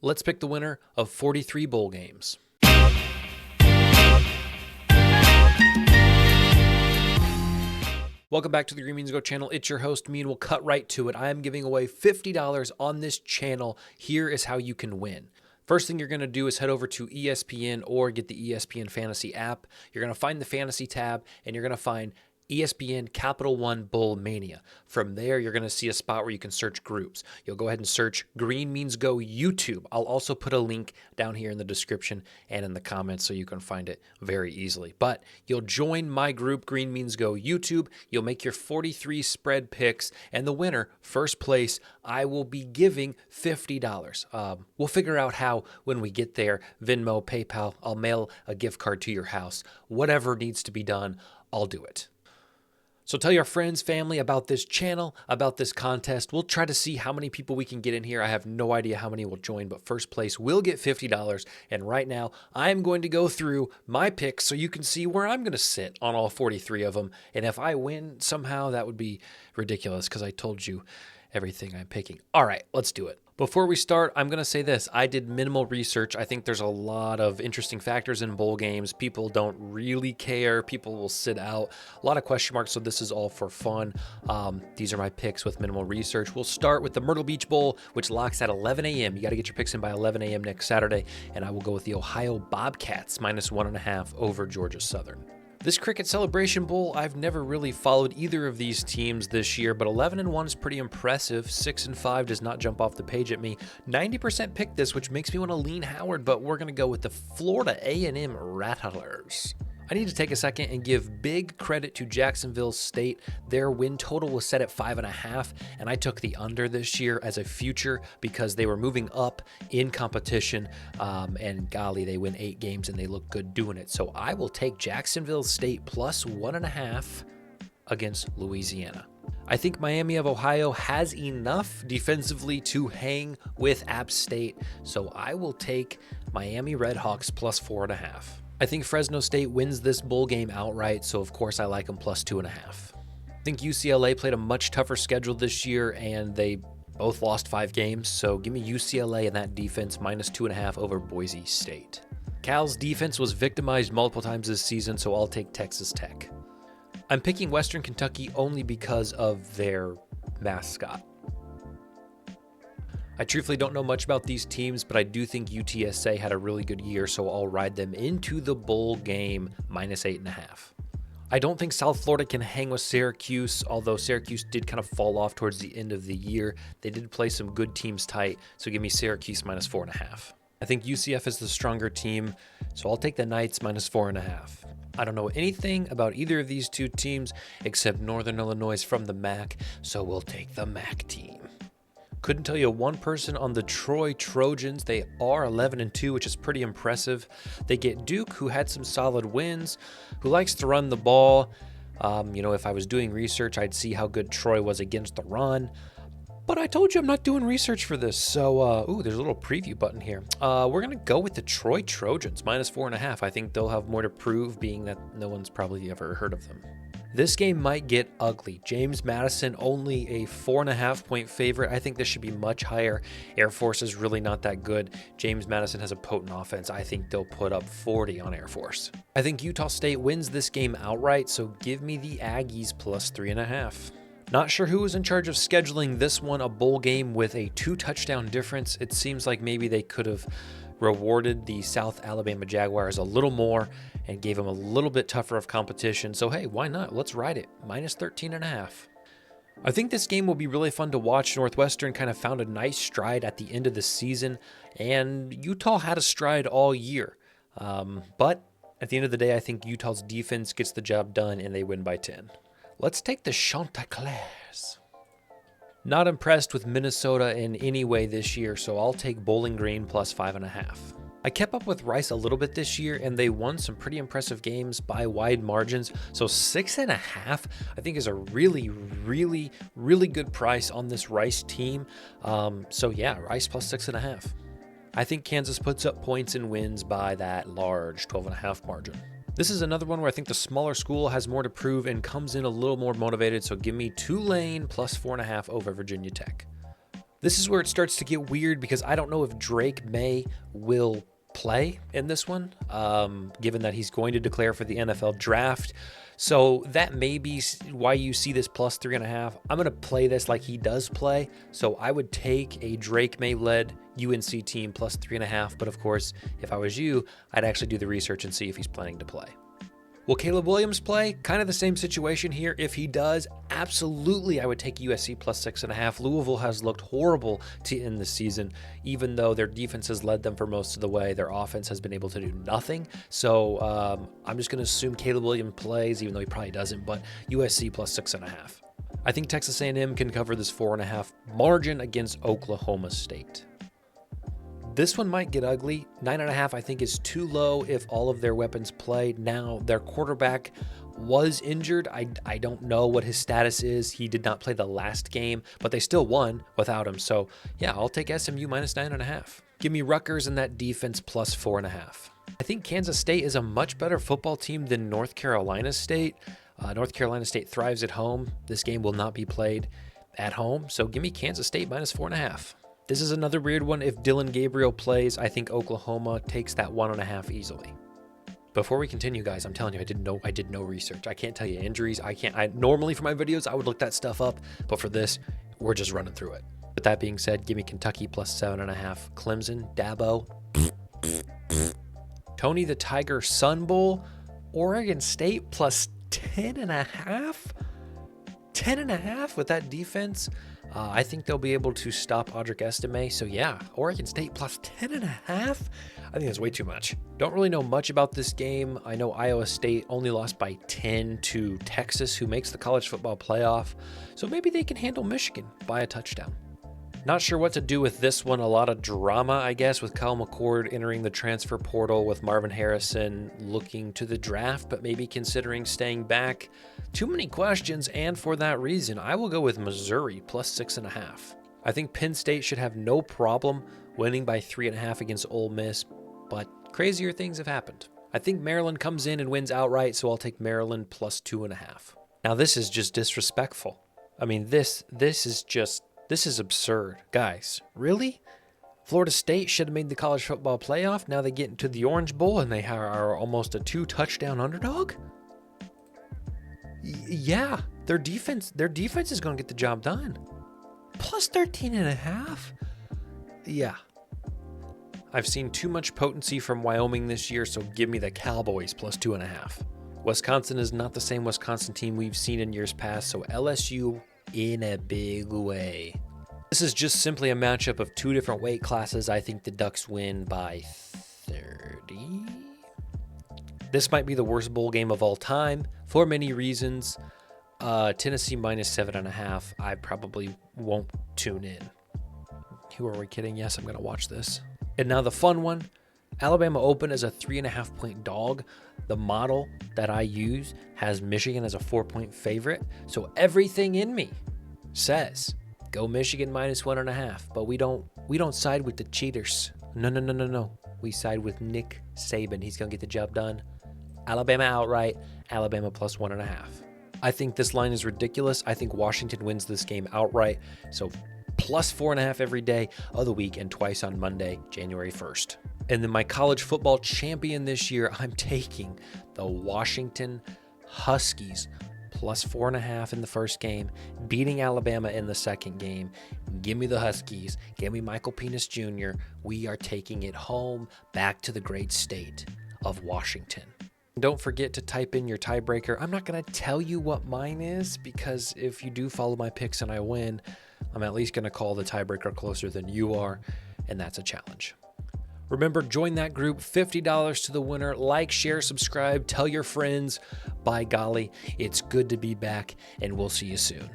Let's pick the winner of 43 bowl games. Welcome back to the Green Means Go channel. It's your host, me, and we'll cut right to it. I am giving away $50 on this channel. Here is how you can win. First thing you're going to do is head over to ESPN or get the ESPN Fantasy app. You're going to find the Fantasy tab, and you're going to find ESPN Capital One Bowl Mania. From there, you're going to see a spot where you can search groups. You'll go ahead and search Green Means Go YouTube. I'll also put a link down here in the description and in the comments so you can find it very easily. But you'll join my group, Green Means Go YouTube. You'll make your 43 spread picks, and the winner, first place, I will be giving $50. We'll figure out how when we get there. Venmo, PayPal, I'll mail a gift card to your house. Whatever needs to be done, I'll do it. So tell your friends, family about this channel, about this contest. We'll try to see how many people we can get in here. I have no idea how many will join, but first place will get $50. And right now, I'm going to go through my picks so you can see where I'm going to sit on all 43 of them. And if I win somehow, that would be ridiculous because I told you everything I'm picking. All right, let's do it. Before we start, I'm going to say this. I did minimal research. I think there's a lot of interesting factors in bowl games. People don't really care. People will sit out. A lot of question marks, so this is all for fun. These are my picks with minimal research. We'll start with the Myrtle Beach Bowl, which locks at 11 a.m. You got to get your picks in by 11 a.m. next Saturday, and I will go with the Ohio Bobcats -1.5 over Georgia Southern. This Cricket Celebration Bowl, I've never really followed either of these teams this year, but 11-1 is pretty impressive. 6-5 does not jump off the page at me. 90% picked this, which makes me want to lean Howard, but we're going to go with the Florida A&M Rattlers. I need to take a second and give big credit to Jacksonville State. Their win total was set at 5.5, and I took the under this year as a future because they were moving up in competition, and golly, they win 8 games and they look good doing it. So I will take Jacksonville State +1.5 against Louisiana. I think Miami of Ohio has enough defensively to hang with App State, so I will take Miami Redhawks +4.5. I think Fresno State wins this bowl game outright, so of course I like them +2.5. I think UCLA played a much tougher schedule this year, and they both lost 5 games, so give me UCLA and that defense -2.5 over Boise State. Cal's defense was victimized multiple times this season, so I'll take Texas Tech. I'm picking Western Kentucky only because of their mascot. I truthfully don't know much about these teams, but I do think UTSA had a really good year, so I'll ride them into the bowl game -8.5. I don't think South Florida can hang with Syracuse, although Syracuse did kind of fall off towards the end of the year. They did play some good teams tight, so give me Syracuse -4.5. I think UCF is the stronger team, so I'll take the Knights -4.5. I don't know anything about either of these two teams except Northern Illinois from the MAC, so we'll take the MAC team. Couldn't tell you one person on the Troy Trojans. They are 11-2, which is pretty impressive. They get Duke, who had some solid wins, who likes to run the ball. If I was doing research, I'd see how good Troy was against the run. But I told you I'm not doing research for this. So, there's a little preview button here. We're going to go with the Troy Trojans, -4.5. I think they'll have more to prove, being that no one's probably ever heard of them. This game might get ugly. James Madison, only a 4.5-point favorite. I think this should be much higher. Air Force is really not that good. James Madison has a potent offense. I think they'll put up 40 on Air Force. I think Utah State wins this game outright, so give me the Aggies +3.5. Not sure who was in charge of scheduling this one, a bowl game with a 2-touchdown difference. It seems like maybe they could have rewarded the South Alabama Jaguars a little more and gave them a little bit tougher of competition. So hey, why not? Let's ride it. -13.5. I think this game will be really fun to watch. Northwestern kind of found a nice stride at the end of the season, and Utah had a stride all year. But at the end of the day, I think Utah's defense gets the job done and they win by 10. Let's take the Chanticleers. Not impressed with Minnesota in any way this year, so I'll take Bowling Green +5.5. I kept up with Rice a little bit this year, and they won some pretty impressive games by wide margins. So 6.5, I think, is a really, really, really good price on this Rice team. So yeah, Rice +6.5. I think Kansas puts up points and wins by that large 12.5 margin. This is another one where I think the smaller school has more to prove and comes in a little more motivated, so give me Tulane +4.5 over Virginia Tech. This is where it starts to get weird because I don't know if Drake May will play in this one, given that he's going to declare for the NFL draft. So that may be why you see this plus 3.5. I'm going to play this like he does play. So I would take a Drake May led UNC team plus 3.5. But of course, if I was you, I'd actually do the research and see if he's planning to play. Will Caleb Williams play? Kind of the same situation here. If he does, absolutely I would take USC plus 6.5. Louisville has looked horrible to end the season. Even though their defense has led them for most of the way, their offense has been able to do nothing. So I'm just going to assume Caleb Williams plays, even though he probably doesn't, but USC plus 6.5. I think Texas A&M can cover this 4.5 margin against Oklahoma State. This one might get ugly. 9.5 I think is too low if all of their weapons play. Now, their quarterback was injured. I don't know what his status is. He did not play the last game, but they still won without him. So yeah, I'll take SMU minus 9.5. Give me Rutgers and that defense plus 4.5. I think Kansas State is a much better football team than North Carolina State. North Carolina State thrives at home. This game will not be played at home. So give me Kansas State minus 4.5. This is another weird one. If Dylan Gabriel plays, I think Oklahoma takes that 1.5 easily. Before we continue, guys, I'm telling you, I did no research. I can't tell you injuries. Normally for my videos, I would look that stuff up, but for this, we're just running through it. With that being said, give me Kentucky plus 7.5. Clemson, Dabo, Tony the Tiger Sun Bowl, Oregon State plus 10.5. 10.5 with that defense. I think they'll be able to stop Audric Estime. So yeah, Oregon State plus 10.5. I think that's way too much. Don't really know much about this game. I know Iowa State only lost by 10 to Texas, who makes the college football playoff. So maybe they can handle Michigan by a touchdown. Not sure what to do with this one. A lot of drama, I guess, with Kyle McCord entering the transfer portal, with Marvin Harrison looking to the draft, but maybe considering staying back. Too many questions, and for that reason, I will go with Missouri plus 6.5. I think Penn State should have no problem winning by 3.5 against Ole Miss, but crazier things have happened. I think Maryland comes in and wins outright, so I'll take Maryland plus 2.5. Now, this is just disrespectful. I mean, this is absurd. Guys, really? Florida State should have made the college football playoff. Now they get into the Orange Bowl and they are almost a 2-touchdown underdog? Yeah, their defense is going to get the job done. Plus 13.5? Yeah. I've seen too much potency from Wyoming this year, so give me the Cowboys plus 2.5. Wisconsin is not the same Wisconsin team we've seen in years past, so LSU in a big way. This is just simply a matchup of two different weight classes. I think the Ducks win by 30. This might be the worst bowl game of all time for many reasons. Tennessee minus 7.5. I probably won't tune in. Who are we kidding? Yes, I'm going to watch this. And now the fun one. Alabama open as a 3.5 point dog. The model that I use has Michigan as a 4-point favorite. So everything in me says go Michigan minus 1.5. But we don't side with the cheaters. No. We side with Nick Saban. He's going to get the job done. Alabama outright. Alabama plus 1.5. I think this line is ridiculous. I think Washington wins this game outright. So plus 4.5 every day of the week and twice on Monday, January 1st. And then my college football champion this year, I'm taking the Washington Huskies plus 4.5 in the first game, beating Alabama in the second game. Give me the Huskies. Give me Michael Penix Jr. We are taking it home back to the great state of Washington. Don't forget to type in your tiebreaker. I'm not going to tell you what mine is because if you do follow my picks and I win, I'm at least going to call the tiebreaker closer than you are, and that's a challenge. Remember, join that group, $50 to the winner. Like, share, subscribe, tell your friends. By golly, it's good to be back, and we'll see you soon.